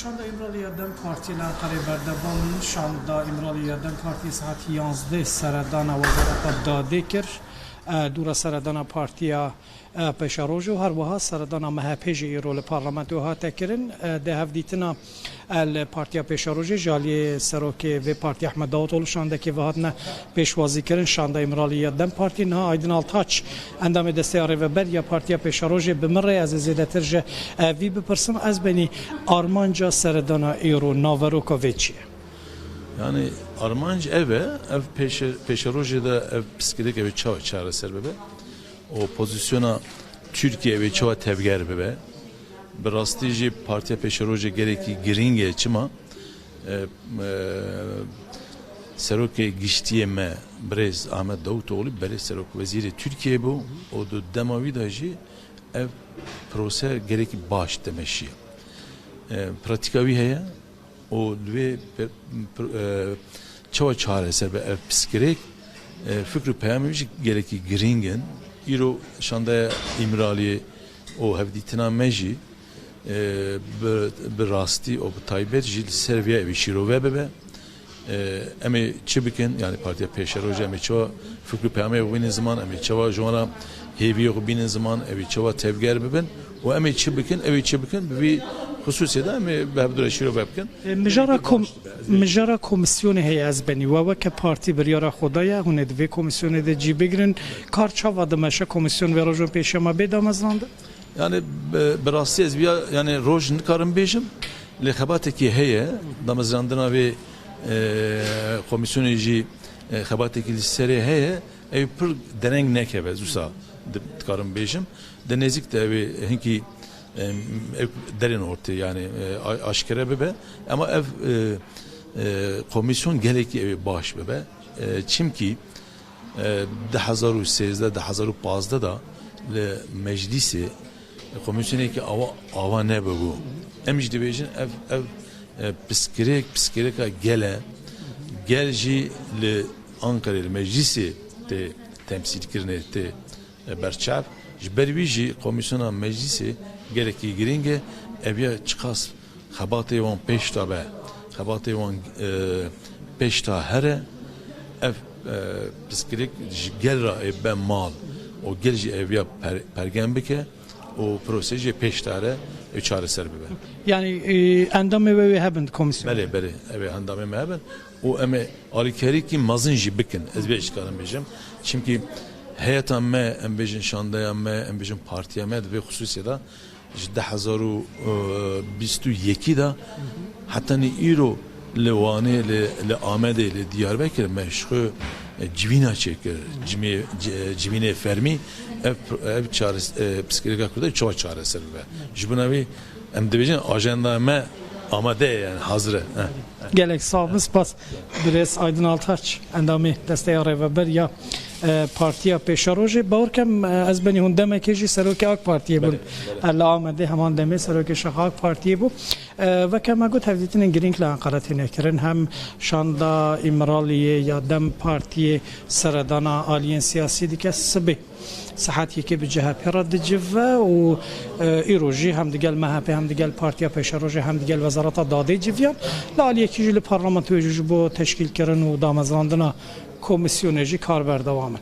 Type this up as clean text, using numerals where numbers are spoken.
شاندا امرالیه دم پارتی لانقره بردبان شاندا امرالیه دم پارتی ساعت 11 سردان وزارت داده کرد دور سردان پارتیا پشاروج و هر وها سردان مهپیج رول پارلمانت و ها تکرن ده هفدیتنا الپارتیا پشاروج جالی سروک و پارتی احمد داوطلو شانده که وهاتنا پیشوازی کردن شانده امرالیه دم پارتی نه آیدن آلتاچ اندام دستیاره و بر یا پارتیا پشاروج بمره از زیاده ترجه وی بپرسم از بنی آرمانجا سردان ایرو ناوروکوویچیه. Yani Armanc ev peşeroje de ev psikilik evi çava çare bebe. O pozisyona Türkiye evi çava tevger bebe. Brastici partiye peşeroje gereki giringe çima Seroke giştiye me Brez Ahmet Davutoğlu bere Serok veziri Türkiye bu. O da demavi dahi ev prose gereki baş demeşi. Pratikavi heye o dve çava çare serbe ev psikirik fikri peyamevici gereki giringen iro şanda imrali o hevditina meji bir rasti o taybet jil serviye evi şirove bebe emi çibikin yani partiye peşeroje emi çava fikri peyamevi binin zaman emi çava jona heviyo binin zaman evi çava tevger beben o emi çibikin evi çibikin bir خصوصی دا می به بدر شیرو بکن مجرا کمیسیون هی از بنی و که پارتی بریارا خدایا هونه دوی کمیسیون ده جی بگیرن کار چاوا دمشه کمیسیون و روزون پیشما بدامزلاند yani براستی از بیا yani روز نکارم بیشم لخباتی که هیه دامزلاندنا و کمیسیون جی خباتی که لسری هیه ای پر درنگ نکه زوسا نکارم بیشم دنیزک de هنکی derin ortaya yani aşkere bebe ama ev komisyon gerekli evi baş bebe çünkü 2013 2015 da meclisi komisyonu ki ava ne bu emj dibejin ev psikirik gelci le Ankara meclisi de temsil kirne te berçav jberviji komisyona meclisi gerekli giringe evya çıkas xabatı van peşta be xabatı van peşta here ev psikirik gelra ben mal o gelci evya pergembeke o prosesi peştare çare serbe yani endamı ve haben komisyon bele ev endamı haben o eme alikeri ki mazınji bikin ezbe çıkarım bejim çünkü hayatan me embejin şandaya me embejin partiye me ve hususiyada 2022 da hatta ni iro levane le amede le Diyarbakır meşru civina çeker civine fermi ev çare psikolojik kurda çok çaresi ve jibunavi em debejin ajanda me amade yani hazır gelek sağımız pas biraz Aydın Altaç endamı desteğe ve ber ya partiya peşaroje باورکم از بنی هون دمه کیجی سروک آک پارتیه بود الله آمده همان دمه سروک شخاک پارتیه بود و کما گفت هفدیتین گرینگ لانقرتی نکرن هم شاندا امرالیه یا دم پارتیه سردانا آلیین سیاسی دیگه سبه ساعتی که به جهت رد جوا و ایروجی هم دیگه مهپه هم دیگه پارتیا پیشروجی هم دیگه وزارت داده جویان لالیه کیجی پارلمان توجیه با تشکیل کردن و دامزراندن کمیسیونجی کار بردوامن